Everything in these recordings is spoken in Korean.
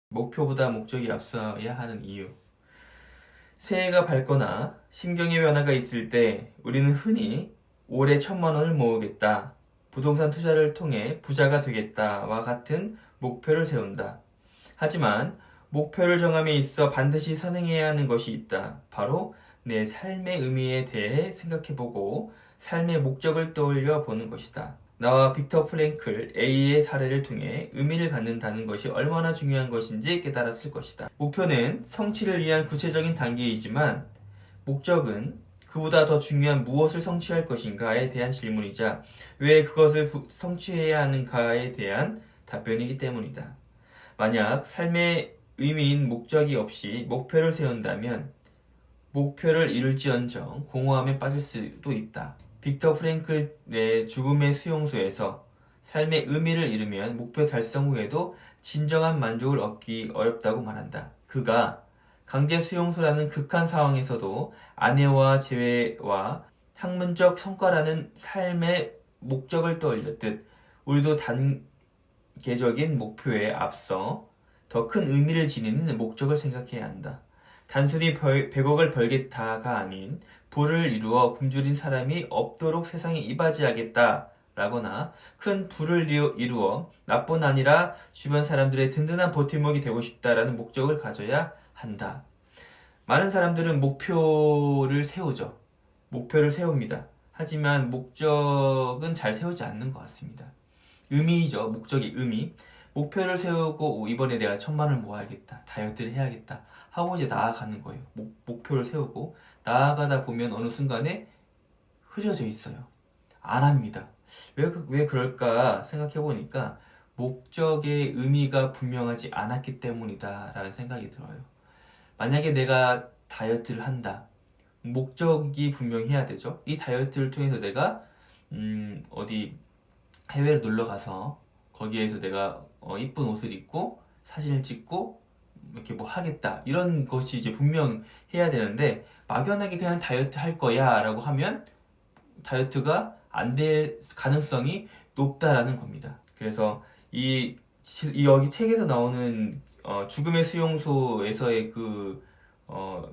목표보다 목적이 앞서야 하는 이유. 새해가 밝거나 심경의 변화가 있을 때 우리는 흔히 올해 1,000만 원을 모으겠다, 부동산 투자를 통해 부자가 되겠다와 같은 목표를 세운다. 하지만 목표를 정함에 있어 반드시 선행해야 하는 것이 있다. 바로 내 삶의 의미에 대해 생각해보고 삶의 목적을 떠올려 보는 것이다. 나와 빅터 프랭클 A의 사례를 통해 의미를 갖는다는 것이 얼마나 중요한 것인지 깨달았을 것이다. 목표는 성취를 위한 구체적인 단계이지만 목적은 그보다 더 중요한 무엇을 성취할 것인가에 대한 질문이자 왜 그것을 성취해야 하는가에 대한 답변이기 때문이다. 만약 삶의 의미인 목적이 없이 목표를 세운다면 목표를 이룰지언정 공허함에 빠질 수도 있다. 빅터 프랭클의 죽음의 수용소에서 삶의 의미를 잃으면 목표 달성 후에도 진정한 만족을 얻기 어렵다고 말한다. 그가 강제 수용소라는 극한 상황에서도 아내와 재회와 학문적 성과라는 삶의 목적을 떠올렸듯 우리도 단계적인 목표에 앞서 더 큰 의미를 지니는 목적을 생각해야 한다. 단순히 100억을 벌겠다가 아닌 부를 이루어 굶주린 사람이 없도록 세상에 이바지하겠다 라거나 큰 부를 이루어 나뿐 아니라 주변 사람들의 든든한 버팀목이 되고 싶다라는 목적을 가져야 한다. 많은 사람들은 목표를 세우죠. 목표를 세웁니다. 하지만 목적은 잘 세우지 않는 것 같습니다. 의미죠. 목적의 의미. 목표를 세우고 이번에 내가 1,000만 원을 모아야겠다. 다이어트를 해야겠다. 하고 이제 나아가는 거예요. 목표를 세우고 나아가다 보면 어느 순간에 흐려져 있어요. 안 합니다. 왜 그럴까 생각해 보니까 목적의 의미가 분명하지 않았기 때문이다 라는 생각이 들어요. 만약에 내가 다이어트를 한다. 목적이 분명해야 되죠. 이 다이어트를 통해서 내가 어디 해외로 놀러 가서 거기에서 내가 이쁜 옷을 입고 사진을 찍고 이렇게 뭐 하겠다 이런 것이 이제 분명해야 되는데 막연하게 그냥 다이어트 할 거야 라고 하면 다이어트가 안 될 가능성이 높다라는 겁니다. 그래서 여기 책에서 나오는 죽음의 수용소에서의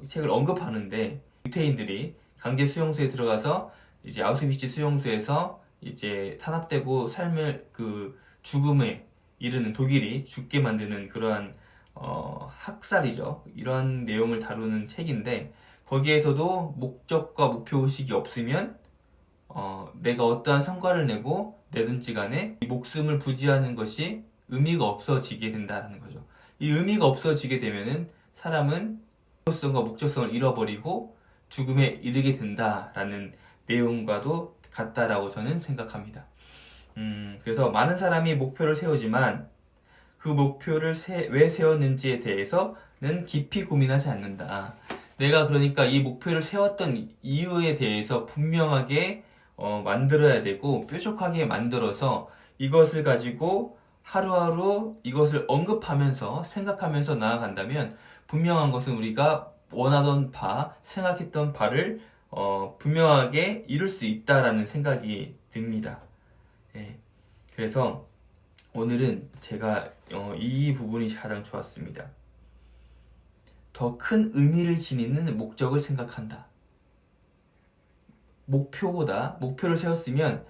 책을 언급하는데 유태인들이 강제 수용소에 들어가서 이제 아우슈비츠 수용소에서 이제 탄압되고 삶을 죽음에 이르는 독일이 죽게 만드는 그러한 학살이죠. 이런 내용을 다루는 책인데 거기에서도 목적과 목표의식이 없으면 내가 어떠한 성과를 내든지 간에 이 목숨을 부지하는 것이 의미가 없어지게 된다는 거죠. 이 의미가 없어지게 되면은 사람은 목적성과 목적성을 잃어버리고 죽음에 이르게 된다라는 내용과도 같다라고 저는 생각합니다. 그래서 많은 사람이 목표를 세우지만 그 목표를 왜 세웠는지에 대해서는 깊이 고민하지 않는다. 내가 그러니까 이 목표를 세웠던 이유에 대해서 분명하게 만들어야 되고 뾰족하게 만들어서 이것을 가지고 하루하루 이것을 언급하면서 생각하면서 나아간다면 분명한 것은 우리가 원하던 바, 생각했던 바를 분명하게 이룰 수 있다라는 생각이 듭니다. 네. 그래서 오늘은 제가 이 부분이 가장 좋았습니다. 더 큰 의미를 지니는 목적을 생각한다. 목표를 세웠으면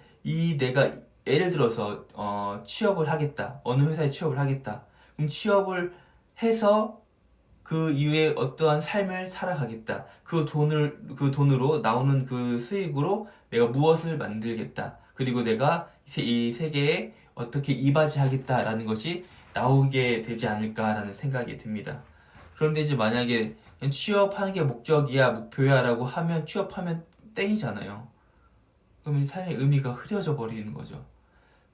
내가 예를 들어서 취업을 하겠다. 어느 회사에 취업을 하겠다. 그럼 취업을 해서 그 이후에 어떠한 삶을 살아가겠다. 그 돈으로 나오는 그 수익으로 내가 무엇을 만들겠다. 그리고 내가 이 세계에 어떻게 이바지하겠다라는 것이 나오게 되지 않을까라는 생각이 듭니다. 그런데 이제 만약에 취업하는 게 목적이야, 목표야 라고 하면 취업하면 땡이잖아요. 그러면 삶의 의미가 흐려져 버리는 거죠.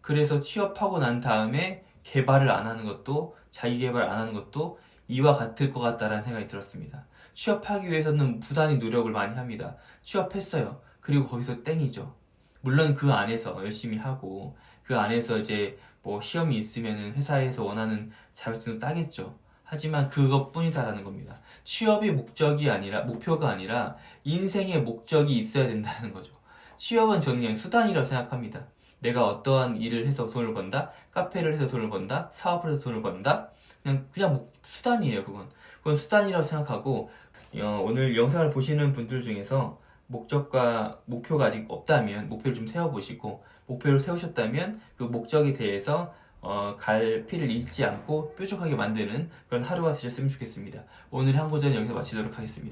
그래서 취업하고 난 다음에 개발을 안 하는 것도, 자기 개발 안 하는 것도 이와 같을 것 같다라는 생각이 들었습니다. 취업하기 위해서는 부단히 노력을 많이 합니다. 취업했어요. 그리고 거기서 땡이죠. 물론 그 안에서 열심히 하고 그 안에서 이제 뭐 시험이 있으면은 회사에서 원하는 자격증도 따겠죠. 하지만 그것뿐이다라는 겁니다. 취업이 목표가 아니라 인생의 목적이 있어야 된다는 거죠. 취업은 저는 그냥 수단이라고 생각합니다. 내가 어떠한 일을 해서 돈을 번다, 카페를 해서 돈을 번다, 사업을 해서 돈을 번다, 그냥 수단이에요. 그건 수단이라고 생각하고 오늘 영상을 보시는 분들 중에서 목적과 목표가 아직 없다면 목표를 좀 세워보시고 목표를 세우셨다면 그 목적에 대해서 갈피를 잃지 않고 뾰족하게 만드는 그런 하루가 되셨으면 좋겠습니다. 오늘 한고전 여기서 마치도록 하겠습니다.